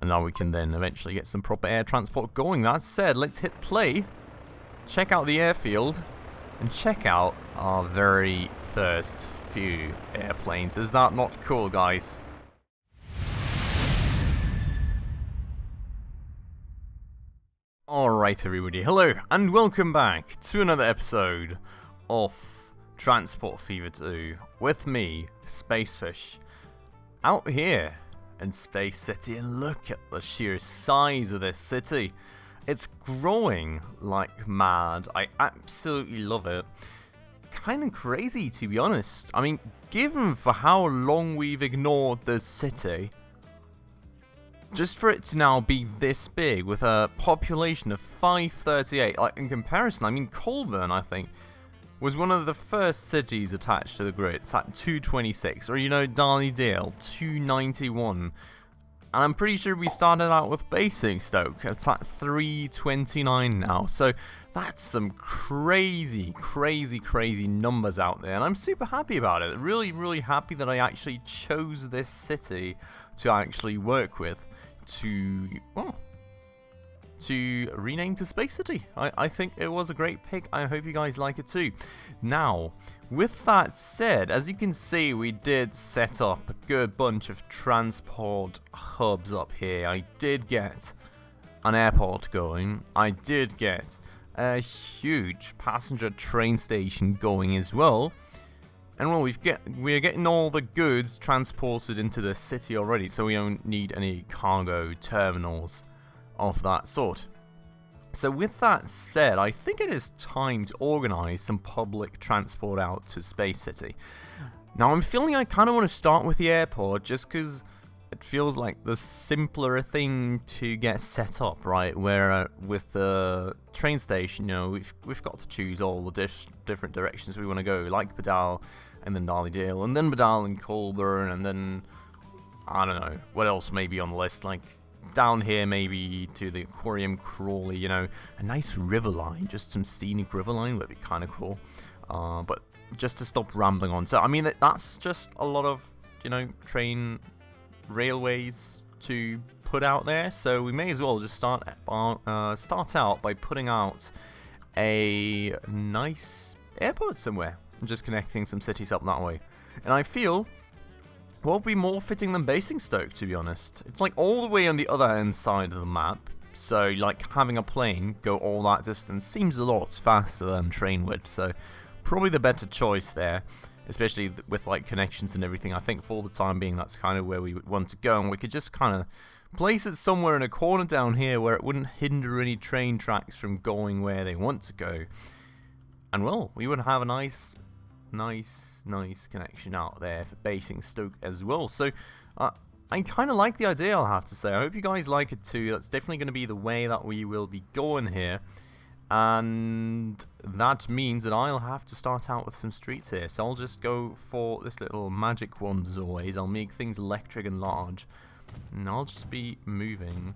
And now we can then eventually get some proper air transport going. That said, let's hit play, check out the airfield, and check out our very first few airplanes. Is that not cool, guys? Alright everybody, hello and welcome back to another episode of Transport Fever 2 with me, Spacefish, out here in Spacecity, and look at the sheer size of this city. It's growing like mad. I absolutely love it. Kind of crazy, to be honest. I mean, given for how long we've ignored this city, just for it to now be this big with a population of 538, like in comparison, I mean Colburn, I think, was one of the first cities attached to the grid. It's at 226, or you know, Darley-Dale, 291. And I'm pretty sure we started out with Basingstoke. It's at 329 now. So that's some crazy, crazy numbers out there. And I'm super happy about it. Really happy that I actually chose this city to actually work with to rename to Spacecity. I think it was a great pick. I hope you guys like it too. Now, with that said, as you can see, we did set up a good bunch of transport hubs up here. I did get an airport going. I did get a huge passenger train station going as well. And well, we're getting all the goods transported into the city already, so we don't need any cargo terminals of that sort. So with that said, I think it is time to organise some public transport out to Spacecity. Now I'm feeling I kind of want to start with the airport, just because it feels like the simpler thing to get set up, right? Where with the train station, you know, we've got to choose all the different directions we want to go, like Badal and then Darley-Dale, and then Badal and Colburn, and then I don't know what else may be on the list, like down here maybe to the Aquarium Crawley, you know, a nice river line, just some scenic river line would be kind of cool. But just to stop rambling on, so I mean that's just a lot of, you know, train railways to put out there, so we may as well just start out by putting out a nice airport somewhere and just connecting some cities up that way. And I feel what would be more fitting than Basingstoke, to be honest. It's like all the way on the other end side of the map, so like having a plane go all that distance seems a lot faster than train would, so probably the better choice there, especially with like connections and everything. I think for the time being that's kind of where we would want to go, and we could just kind of place it somewhere in a corner down here where it wouldn't hinder any train tracks from going where they want to go. And well, we would have a nice connection out there for Basingstoke as well. So I kind of like the idea, I'll have to say. I hope you guys like it too. That's definitely going to be the way that we will be going here, and that means that I'll have to start out with some streets here. So I'll just go for this little magic wand as always. I'll make things electric and large, and I'll just be moving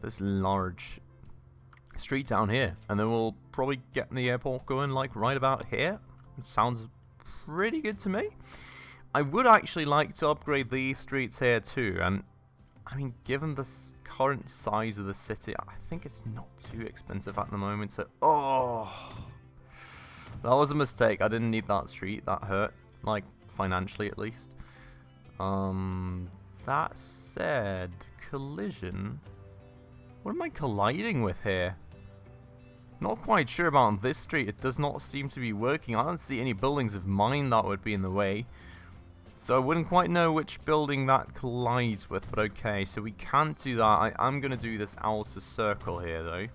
this large street down here, and then we'll probably get the airport going like right about here. It sounds pretty good to me. I would actually like to upgrade these streets here too, and I mean, given the current size of the city, I think it's not too expensive at the moment. So, that was a mistake. I didn't need that street. That hurt, like financially at least. That said, collision. What am I colliding with here? Not quite sure about this street. It does not seem to be working. I don't see any buildings of mine that would be in the way, so I wouldn't quite know which building that collides with, but okay, so we can't do that. I'm going to do this outer circle here though.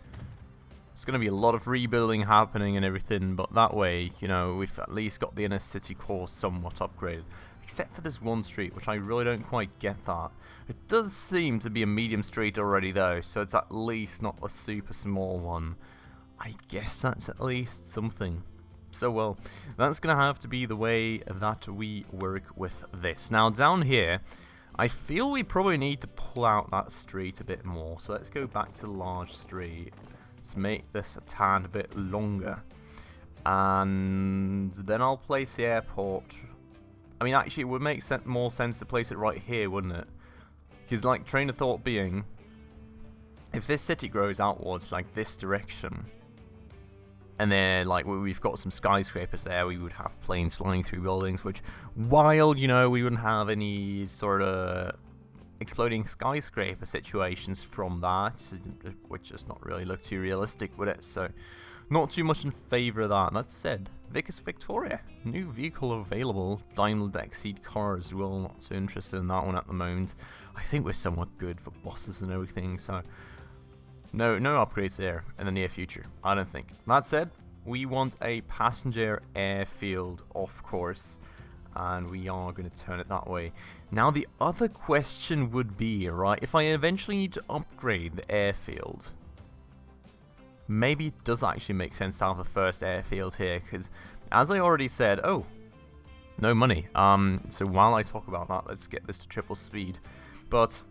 There's going to be a lot of rebuilding happening and everything, but that way, you know, we've at least got the inner city core somewhat upgraded. Except for this one street, which I really don't quite get that. It does seem to be a medium street already though, so it's at least not a super small one. I guess that's at least something. So well, that's going to have to be the way that we work with this. Now down here, I feel we probably need to pull out that street a bit more. So let's go back to the large street. Let's make this a tad bit longer. And then I'll place the airport. I mean, actually, it would make more sense to place it right here, wouldn't it? Because, like, train of thought being, if this city grows outwards, like, this direction, and then, like, we've got some skyscrapers there, we would have planes flying through buildings, which, while, you know, we wouldn't have any sort of exploding skyscraper situations from that, which does not really look too realistic with it, so not too much in favour of that. That said, Vicus Victoria, new vehicle available, Daimler Exceed cars, well, not too interested in that one at the moment. I think we're somewhat good for bosses and everything, so no upgrades there in the near future, I don't think. That said, we want a passenger airfield, of course, and we are going to turn it that way. Now the other question would be, right, if I eventually need to upgrade the airfield, maybe it does actually make sense to have the first airfield here, because as I already said, oh, no money. So while I talk about that, let's get this to triple speed. But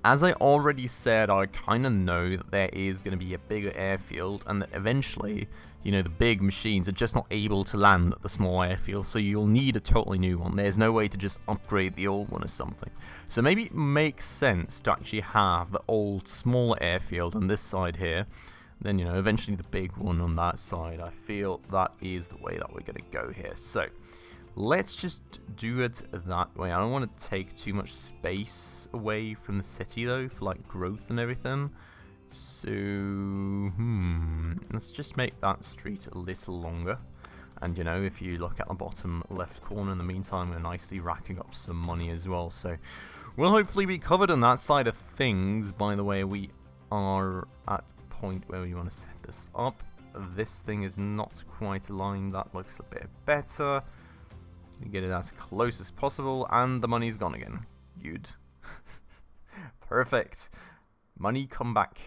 as I already said, I kind of know that there is going to be a bigger airfield, and that eventually, you know, the big machines are just not able to land at the small airfield, so you'll need a totally new one. There's no way to just upgrade the old one or something. So maybe it makes sense to actually have the old small airfield on this side here, then, you know, eventually the big one on that side. I feel that is the way that we're going to go here. So let's just do it that way. I don't want to take too much space away from the city, though, for, like, growth and everything. So, let's just make that street a little longer. And, you know, if you look at the bottom left corner in the meantime, we're nicely racking up some money as well. So we'll hopefully be covered on that side of things. By the way, we are at a point where we want to set this up. This thing is not quite aligned. That looks a bit better. Get it as close as possible, and the money's gone again. Good. Perfect. Money come back.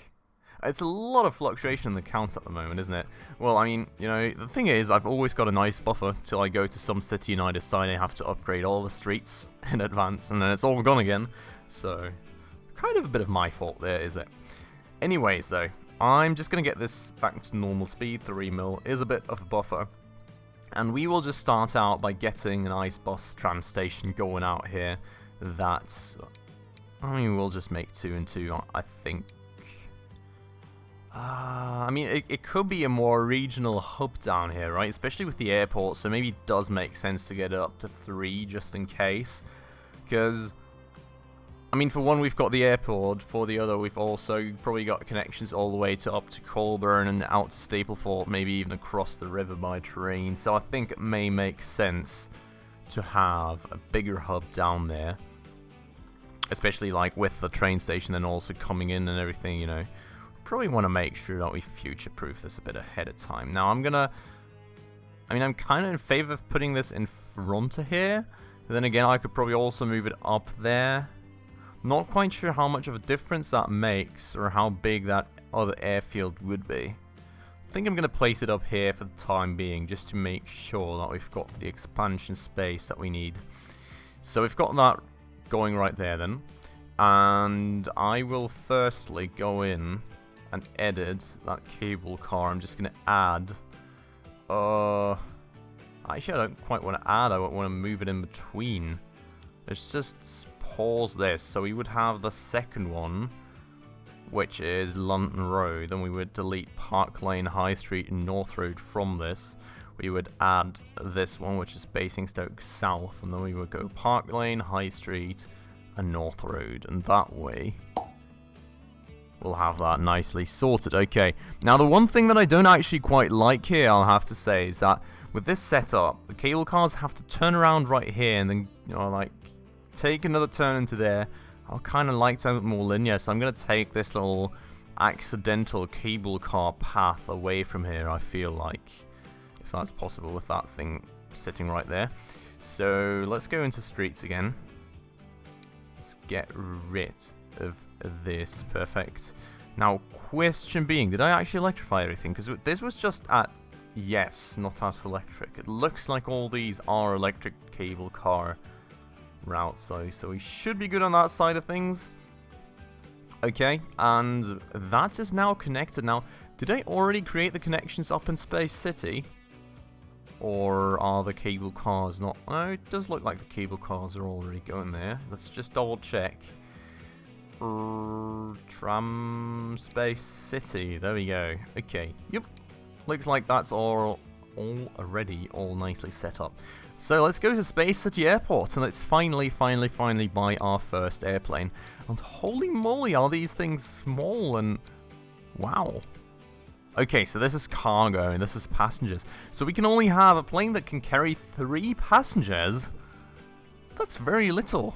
It's a lot of fluctuation in the counts at the moment, isn't it? Well, I mean, you know, the thing is, I've always got a nice buffer till I go to some city and I decide I have to upgrade all the streets in advance, and then it's all gone again. So, kind of a bit of my fault there, is it? Anyways, though, I'm just going to get this back to normal speed. 3 mil is a bit of a buffer. And we will just start out by getting an ice bus tram station going out here. That's, I mean, we'll just make 2 and 2, I think. I mean, it could be a more regional hub down here, right? Especially with the airport, so maybe it does make sense to get it up to 3 just in case. Because, I mean, for one, we've got the airport. For the other, we've also probably got connections all the way to up to Colburn and out to Stapleford, maybe even across the river by train. So I think it may make sense to have a bigger hub down there. Especially, like, with the train station and also coming in and everything, you know. Probably want to make sure that we future-proof this a bit ahead of time. Now, I'm kind of in favor of putting this in front of here. Then again, I could probably also move it up there. Not quite sure how much of a difference that makes, or how big that other airfield would be. I think I'm going to place it up here for the time being, just to make sure that we've got the expansion space that we need. So we've got that going right there then. And I will firstly go in and edit that cable car. I'm just going to add... actually, I don't quite want to add, I want to move it in between. Let's just pause this. So we would have the second one, which is London Road. Then we would delete Park Lane, High Street, and North Road from this. We would add this one, which is Basingstoke South. And then we would go Park Lane, High Street, and North Road. And that way, we'll have that nicely sorted. Okay, now the one thing that I don't actually quite like here, I'll have to say, is that with this setup, the cable cars have to turn around right here and then, you know, like, take another turn into there. I kind of like to have it more linear, so I'm going to take this little accidental cable car path away from here, I feel like, if that's possible with that thing sitting right there. So let's go into streets again. Let's get rid of this. Perfect. Now, question being, did I actually electrify everything? Because this was just at yes, not at electric. It looks like all these are electric cable car routes though, so we should be good on that side of things. Okay, and that is now connected. Now, did I already create the connections up in Spacecity? Or are the cable cars not? No, it does look like the cable cars are already going there. Let's just double check. Tram Spacecity. There we go. Okay. Yep. Looks like that's all nicely set up. So let's go to Spacecity Airport and let's finally buy our first airplane. And holy moly, are these things small and wow. Okay, so this is cargo and this is passengers. So we can only have a plane that can carry 3 passengers. That's very little.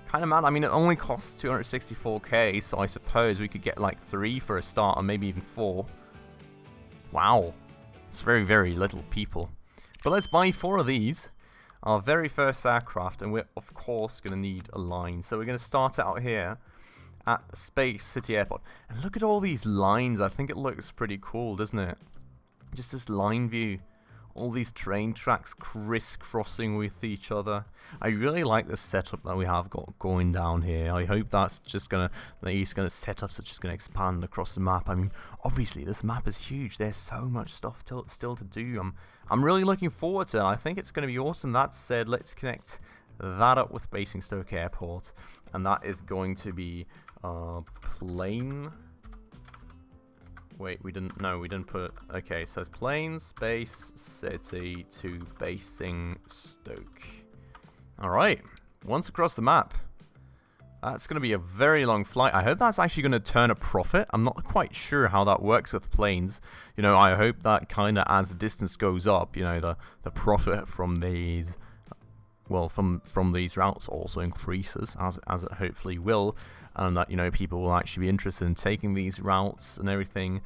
Kind of mad. I mean, it only costs 264k, so I suppose we could get like 3 for a start, or maybe even 4. Wow. It's very little people. But let's buy 4 of these. Our very first aircraft, and we're of course going to need a line. So we're going to start out here at Spacecity Airport. And look at all these lines. I think it looks pretty cool, doesn't it? Just this line view. All these train tracks crisscrossing with each other. I really like the setup that we have got going down here. I hope that's just these setups are just gonna expand across the map. I mean, obviously this map is huge. There's so much stuff still to do. I'm really looking forward to it. I think it's gonna be awesome. That said, let's connect that up with Basingstoke Airport, and that is going to be plane. Wait, we didn't put... Okay, so it's plane, Spacecity to Basingstoke. Alright, once across the map. That's going to be a very long flight. I hope that's actually going to turn a profit. I'm not quite sure how that works with planes. You know, I hope that kind of as the distance goes up, you know, the profit from these... Well, from these routes also increases, as it hopefully will. And that, you know, people will actually be interested in taking these routes and everything.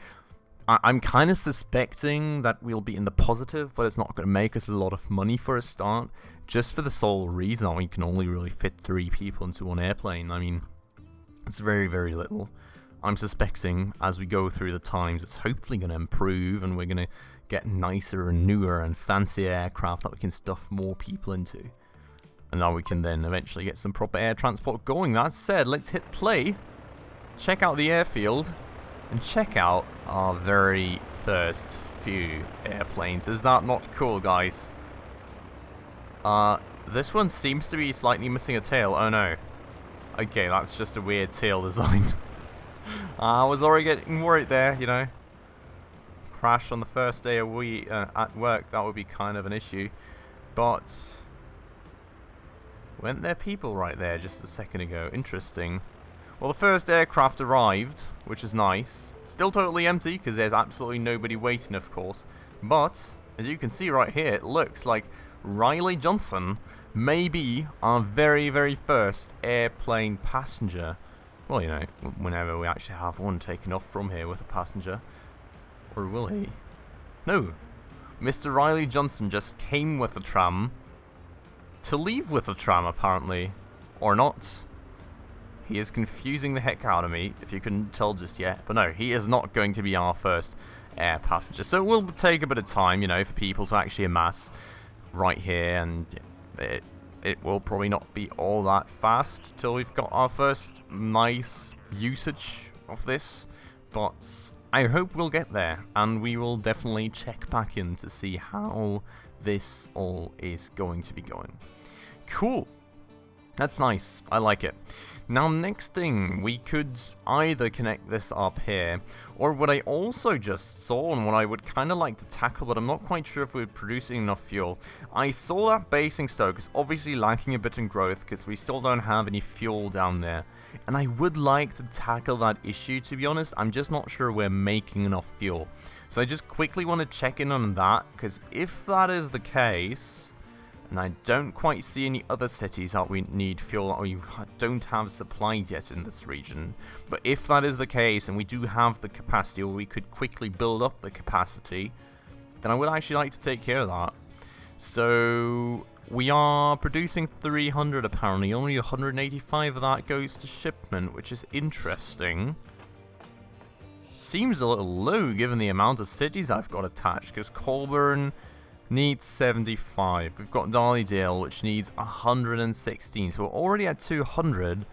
I'm kind of suspecting that we'll be in the positive, but it's not going to make us a lot of money for a start, just for the sole reason that we can only really fit 3 people into one airplane. I mean, it's very little. I'm suspecting as we go through the times, it's hopefully going to improve, and we're going to get nicer and newer and fancier aircraft that we can stuff more people into. And now we can then eventually get some proper air transport going. That said, let's hit play, check out the airfield, and check out our very first few airplanes. Is that not cool, guys? This one seems to be slightly missing a tail. Oh no. Okay, that's just a weird tail design. I was already getting worried there, you know. Crash on the first day of at work, that would be kind of an issue. But... weren't there people right there just a second ago? Interesting. Well, the first aircraft arrived, which is nice. Still totally empty, because there's absolutely nobody waiting, of course. But, as you can see right here, it looks like Riley Johnson may be our very first airplane passenger. Well, you know, whenever we actually have one taken off from here with a passenger. Or will he? No. Mr. Riley Johnson just came with a tram to leave with a tram, apparently. Or not. He is confusing the heck out of me, if you couldn't tell just yet. But no, he is not going to be our first air passenger. So it will take a bit of time, you know, for people to actually amass right here. And it will probably not be all that fast till we've got our first nice usage of this. But I hope we'll get there. And we will definitely check back in to see how this all is going to be going. Cool. That's nice. I like it. Now, next thing, we could either connect this up here, or what I also just saw and what I would kind of like to tackle, but I'm not quite sure if we're producing enough fuel. I saw that Basingstoke is obviously lacking a bit in growth because we still don't have any fuel down there. And I would like to tackle that issue, to be honest. I'm just not sure we're making enough fuel. So I just quickly want to check in on that, because if that is the case... and I don't quite see any other cities that we need fuel that we don't have supplied yet in this region. But if that is the case, and we do have the capacity, or we could quickly build up the capacity, then I would actually like to take care of that. So we are producing 300 apparently. Only 185 of that goes to shipment, which is interesting. Seems a little low given the amount of cities I've got attached, because Colburn needs 75. We've got Darlydale, which needs 116. So we're already at 200.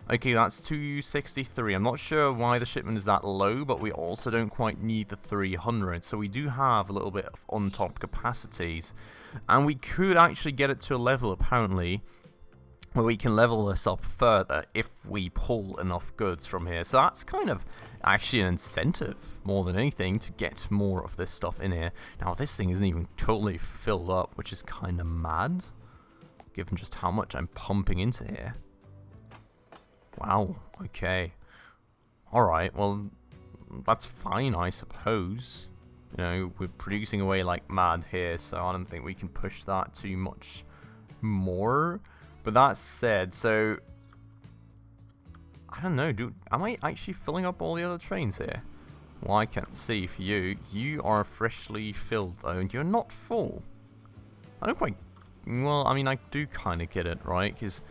Okay, that's 263. I'm not sure why the shipment is that low, but we also don't quite need the 300. So we do have a little bit of on-top capacities. And we could actually get it to a level, apparently, where we can level this up further if we pull enough goods from here. So that's kind of actually an incentive more than anything to get more of this stuff in here. Now this thing isn't even totally filled up, which is kind of mad, given just how much I'm pumping into here. Wow, okay. Alright, well, that's fine, I suppose. You know, we're producing away like mad here, so I don't think we can push that too much more. But that said, so I don't know, am I actually filling up all the other trains here? Well, I can't see for you. You are freshly filled though, and you're not full. I don't quite, well, I mean, I do kind of get it, right? Because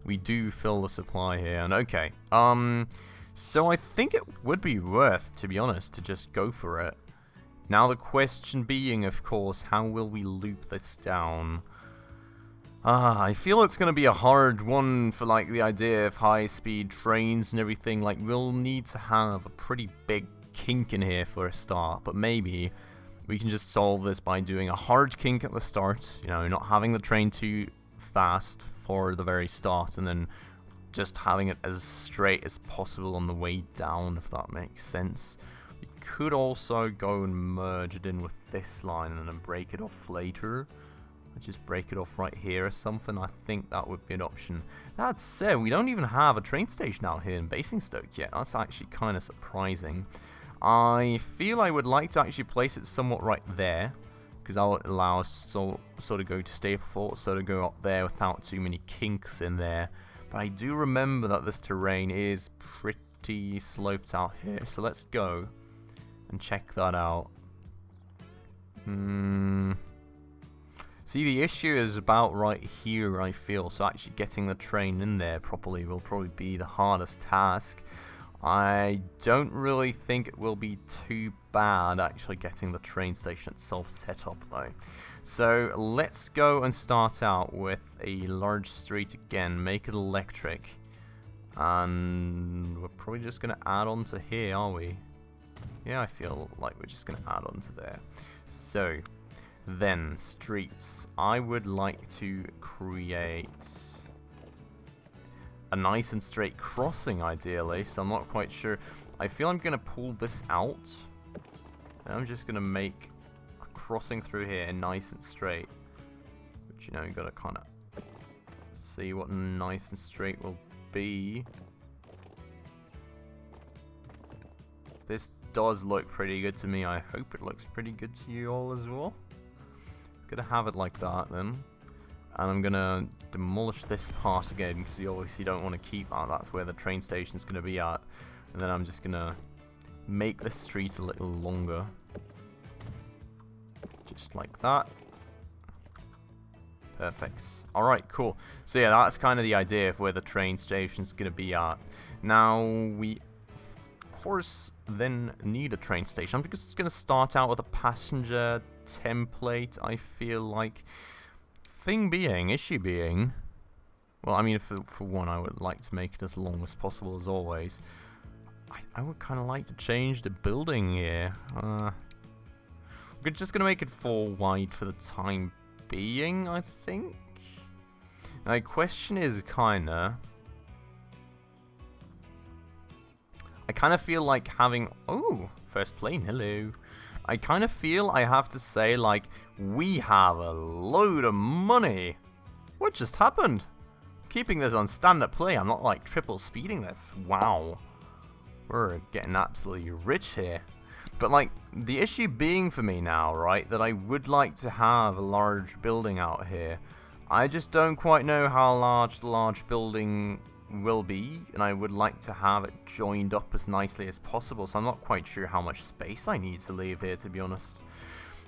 we do fill the supply here, and okay. So I think it would be worth, to be honest, to just go for it. Now the question being, of course, how will we loop this down? I feel it's going to be a hard one for like the idea of high-speed trains and everything. Like, we'll need to have a pretty big kink in here for a start, but maybe we can just solve this by doing a hard kink at the start, you know, not having the train too fast for the very start, and then just having it as straight as possible on the way down, if that makes sense. We could also go and merge it in with this line and then break it off later. Just break it off right here or something. I think that would be an option. That said, we don't even have a train station out here in Basingstoke yet. That's actually kind of surprising. I feel I would like to actually place it somewhat right there, because that would allow us sort of go to Stapleford, sort of go up there without too many kinks in there. But I do remember that this terrain is pretty sloped out here, so let's go and check that out. See, the issue is about right here, I feel, so actually getting the train in there properly will probably be the hardest task. I don't really think it will be too bad actually getting the train station itself set up though. So let's go and start out with a large street again, make it electric, and we're probably just going to add on to here, are we? Yeah, I feel like we're just going to add on to there. So then, streets. I would like to create a nice and straight crossing, ideally, so I'm not quite sure. I feel I'm going to pull this out, and I'm just going to make a crossing through here nice and straight. But, you know, you've got to kind of see what nice and straight will be. This does look pretty good to me. I hope it looks pretty good to you all as well. Gonna have it like that then, and I'm gonna demolish this part again because we obviously don't want to keep that. That's where the train station's gonna be at, and then I'm just gonna make the street a little longer, just like that. Perfect. Alright, cool. So yeah, that's kind of the idea of where the train station's gonna be at. Now we of course then need a train station. I'm just gonna start out with a passenger template, I feel like. Issue being, well, I mean, for one, I would like to make it as long as possible, as always. I would kind of like to change the building here. We're just going to make it 4 wide for the time being, I think. Now, the question is kind of, I kind of feel like having, oh, first plane, hello. I kind of feel I have to say, like, we have a load of money. What just happened? Keeping this on stand-up play, I'm not, like, triple speeding this. Wow. We're getting absolutely rich here. But, like, the issue being for me now, right, that I would like to have a large building out here. I just don't quite know how large the large building will be, and I would like to have it joined up as nicely as possible, so I'm not quite sure how much space I need to leave here, to be honest.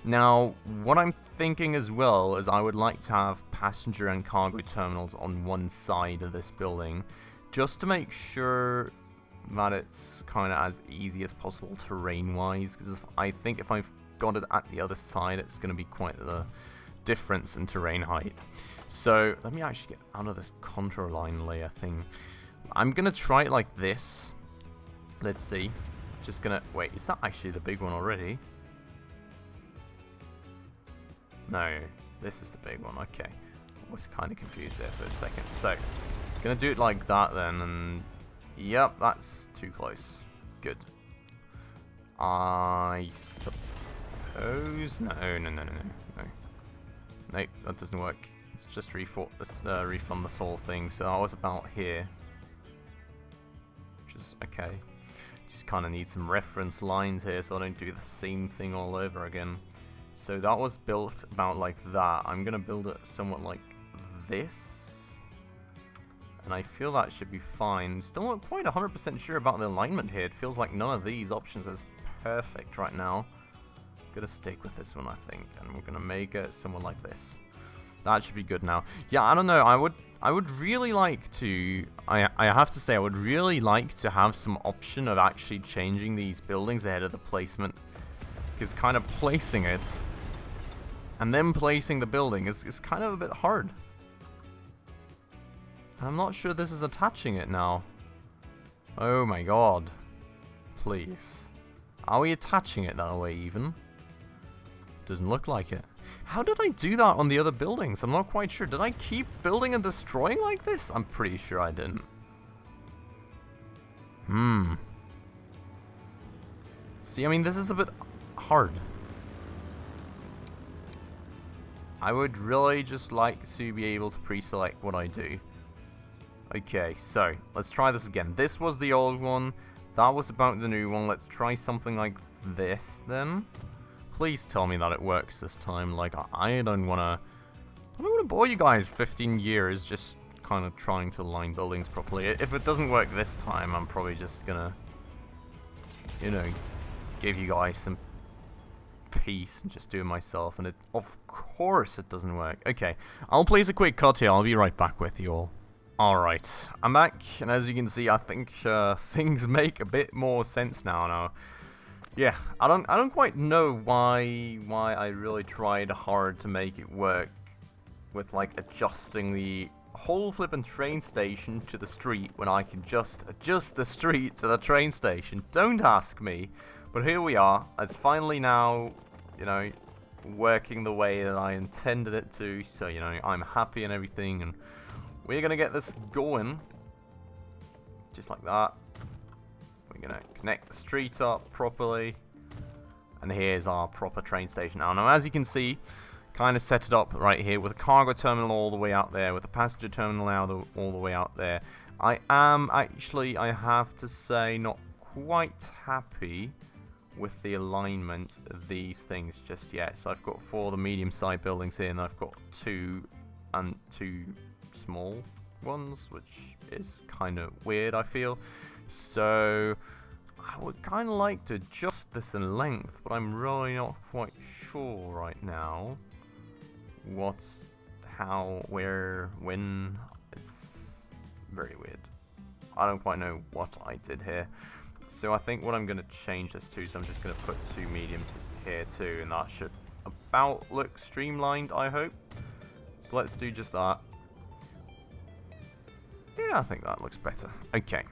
Now, what I'm thinking as well is I would like to have passenger and cargo terminals on one side of this building, just to make sure that it's kind of as easy as possible terrain-wise, because I think if I've got it at the other side, it's going to be quite the difference in terrain height. So let me actually get out of this contour line layer thing. I'm gonna try it like this. Let's see. Just gonna wait, is that actually the big one already? No, this is the big one. Okay, was kind of confused there for a second. So, gonna do it like that then, and yep, that's too close. Good. I suppose no. Nope, that doesn't work. Let's just refund this whole thing. So I was about here. Which is okay. Just kind of need some reference lines here so I don't do the same thing all over again. So that was built about like that. I'm going to build it somewhat like this. And I feel that should be fine. Still not quite 100% sure about the alignment here. It feels like none of these options is perfect right now. Gonna stick with this one, I think, and we're gonna make it somewhat like this. That should be good now. Yeah, I don't know. I would really like to. I have to say, I would really like to have some option of actually changing these buildings ahead of the placement, because kind of placing it and then placing the building is kind of a bit hard. I'm not sure this is attaching it now. Oh my god! Please, are we attaching it that way even? Doesn't look like it. How did I do that on the other buildings? I'm not quite sure. Did I keep building and destroying like this? I'm pretty sure I didn't. See, I mean, this is a bit hard. I would really just like to be able to pre-select what I do. Okay, so let's try this again. This was the old one. That was about the new one. Let's try something like this then. Please tell me that it works this time. Like, I don't wanna bore you guys 15 years just kind of trying to line buildings properly. If it doesn't work this time, I'm probably just gonna, you know, give you guys some peace and just do it myself. And of course it doesn't work. Okay, I'll place a quick cut here. I'll be right back with you all. Alright, I'm back, and as you can see, I think things make a bit more sense now. Yeah, I don't quite know why I really tried hard to make it work with like adjusting the whole flippin' train station to the street when I can just adjust the street to the train station. Don't ask me, but here we are. It's finally now, you know, working the way that I intended it to. So, you know, I'm happy and everything, and we're gonna get this going just like that. We're gonna connect the street up properly, and here's our proper train station now. As you can see, kind of set it up right here with a cargo terminal all the way out there, with a passenger terminal all the way out there. I am actually, I have to say, not quite happy with the alignment of these things just yet. So I've got 4 of the medium-sized buildings here, and I've got 2 small ones, which is kind of weird, I feel. So I would kind of like to adjust this in length, but I'm really not quite sure right now what's, how, where, when. It's very weird. I don't quite know what I did here. So I think what I'm going to change this to, so I'm just going to put 2 mediums here too, and that should about look streamlined, I hope. So let's do just that. Yeah, I think that looks better. Okay.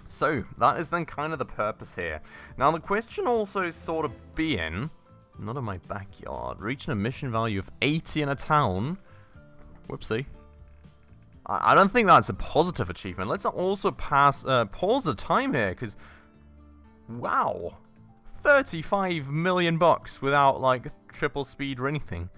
So, that is then kind of the purpose here. Now, the question also sort of being, not in my backyard, reaching a mission value of 80 in a town. Whoopsie. I don't think that's a positive achievement. Let's also pause the time here, because, wow, 35 million bucks without, like, triple speed or anything.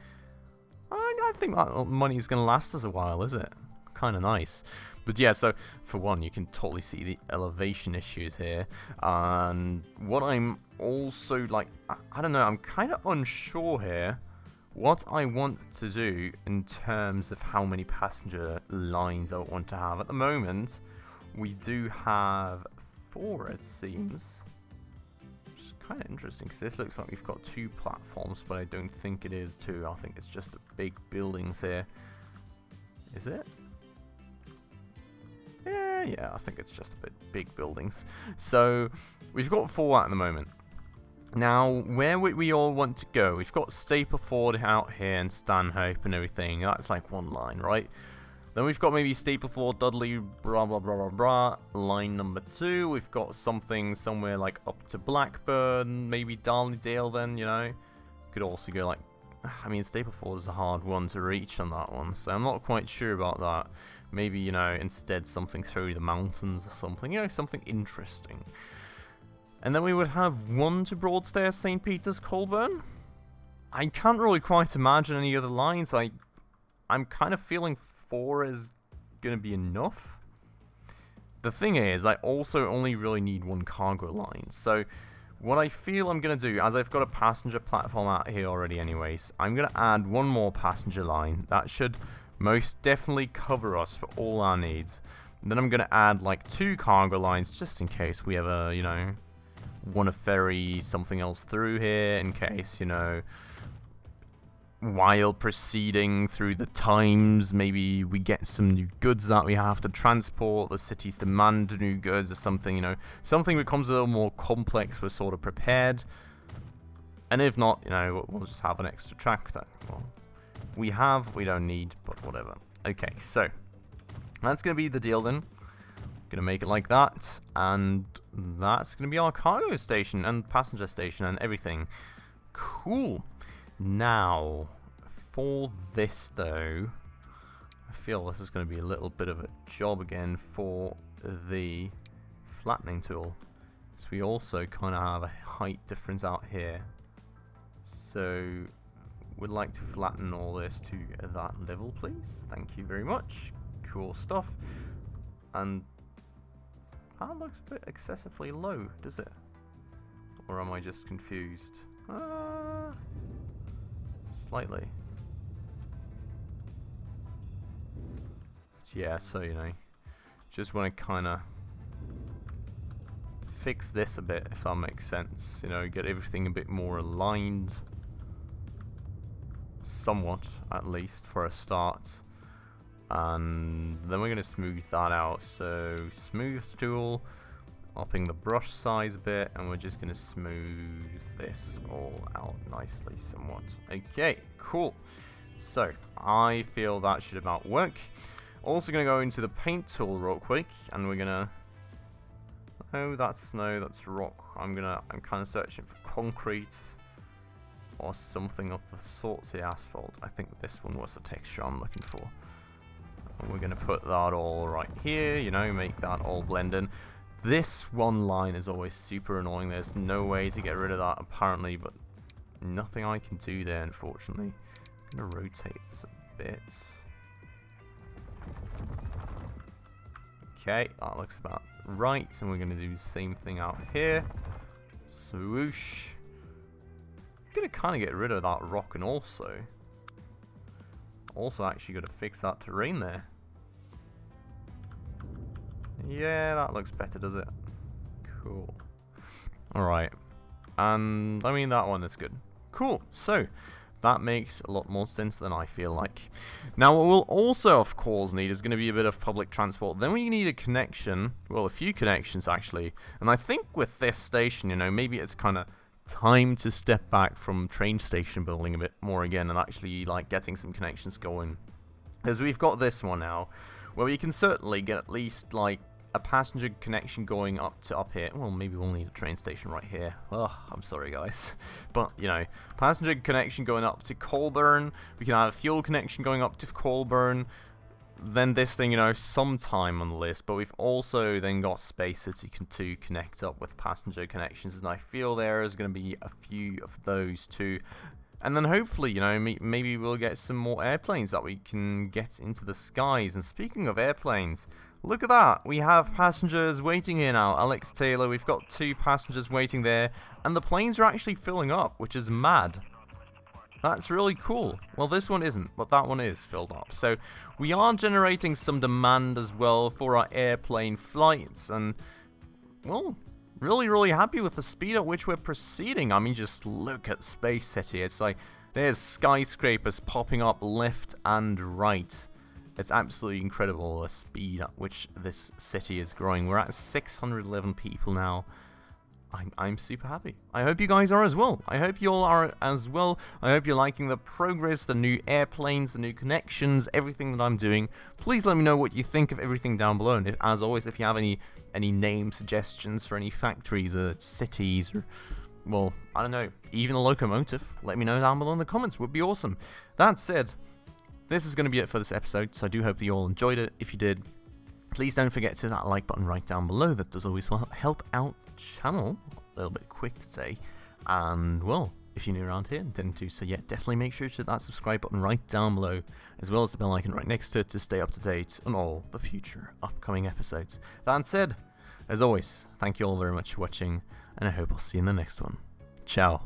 I think that money's going to last us a while, is it? Kind of nice. But yeah, so for one, you can totally see the elevation issues here. And what I'm also like, I don't know, I'm kind of unsure here what I want to do in terms of how many passenger lines I want to have. At the moment, we do have 4, it seems. Which is kind of interesting, because this looks like we've got 2 platforms, but I don't think it is 2. I think it's just big buildings here. Is it? Yeah, I think it's just a bit big buildings. So, we've got 4 at the moment. Now, where would we all want to go? We've got Stapleford out here and Stanhope and everything. That's like 1 line, right? Then we've got maybe Stapleford, Dudley, blah, blah, blah, blah, blah. Line number 2, we've got something somewhere like up to Blackburn, maybe Darlingdale then, you know. Could also go like I mean, Stapleford is a hard one to reach on that one, so I'm not quite sure about that. Maybe, you know, instead something through the mountains or something, you know, something interesting. And then we would have 1 to Broadstairs, St. Peter's, Colburn. I can't really quite imagine any other lines. I'm kind of feeling 4 is going to be enough. The thing is, I also only really need 1 cargo line. So what I feel I'm going to do, as I've got a passenger platform out here already anyways, I'm going to add 1 more passenger line. That should most definitely cover us for all our needs. And then I'm going to add like 2 cargo lines just in case we ever, you know, want to ferry something else through here, in case, you know, while proceeding through the times, maybe we get some new goods that we have to transport, the cities demand new goods or something, you know, something becomes a little more complex, we're sort of prepared. And if not, you know, we'll just have an extra track that, well, we don't need, but whatever. Okay, so that's going to be the deal then. Gonna make it like that, and that's gonna be our cargo station and passenger station and everything. Cool. Now, for this though, I feel this is gonna be a little bit of a job again for the flattening tool. So we also kind of have a height difference out here. So we'd like to flatten all this to that level, please. Thank you very much. Cool stuff. And that looks a bit excessively low, does it? Or am I just confused? Slightly. But yeah, so you know, just want to kind of fix this a bit, if that makes sense. You know, get everything a bit more aligned. Somewhat, at least, for a start. And then we're going to smooth that out. So smooth tool, upping the brush size a bit, and we're just going to smooth this all out nicely somewhat. Okay, cool. So I feel that should about work. Also going to go into the paint tool real quick, and we're going to, oh, that's snow, that's rock. I'm kind of searching for concrete or something of the sort here. Asphalt. I think this one was the texture I'm looking for. And we're going to put that all right here, you know, make that all blend in. This one line is always super annoying. There's no way to get rid of that apparently, but nothing I can do there, unfortunately. I'm going to rotate this a bit. Okay, that looks about right, and we're going to do the same thing out here. Swoosh. I'm going to kind of get rid of that rock, and also actually got to fix that terrain there. Yeah, that looks better, does it? Cool. Alright. And, I mean, that one is good. Cool. So, that makes a lot more sense than I feel like. Now, what we'll also, of course, need is going to be a bit of public transport. Then we need a connection. Well, a few connections, actually. And I think with this station, you know, maybe it's kind of time to step back from train station building a bit more again and actually like getting some connections going, because we've got this one now where we can certainly get at least like a passenger connection going up here. Well, maybe we'll need a train station right here. Oh, I'm sorry guys, but you know, passenger connection going up to Colburn. We can have a fuel connection going up to Colburn. Then this thing, you know, sometime on the list, but we've also then got Spacecity to connect up with passenger connections, and I feel there is going to be a few of those too. And then hopefully, you know, maybe we'll get some more airplanes that we can get into the skies. And speaking of airplanes, look at that, we have passengers waiting here now. Alex Taylor, we've got 2 passengers waiting there, and the planes are actually filling up, which is mad. That's really cool. Well, this one isn't, but that one is filled up. So we are generating some demand as well for our airplane flights, and well, really happy with the speed at which we're proceeding. I mean, just look at Spacecity. It's like there's skyscrapers popping up left and right. It's absolutely incredible the speed at which this city is growing. We're at 611 people now. I'm super happy. I hope you guys are as well. I hope you all are as well. I hope you're liking the progress, the new airplanes, the new connections, everything that I'm doing. Please let me know what you think of everything down below. And as always, if you have any name suggestions for any factories or cities or well, I don't know, even a locomotive, let me know down below in the comments. Would be awesome. That said, this is going to be it for this episode, so I do hope that you all enjoyed it. If you did, please don't forget to hit that like button right down below. That does always help out the channel. A little bit quick today. And, well, if you're new around here and didn't do so yet, definitely make sure to hit that subscribe button right down below, as well as the bell icon right next to it to stay up to date on all the future upcoming episodes. That said, as always, thank you all very much for watching, and I hope I'll see you in the next one. Ciao.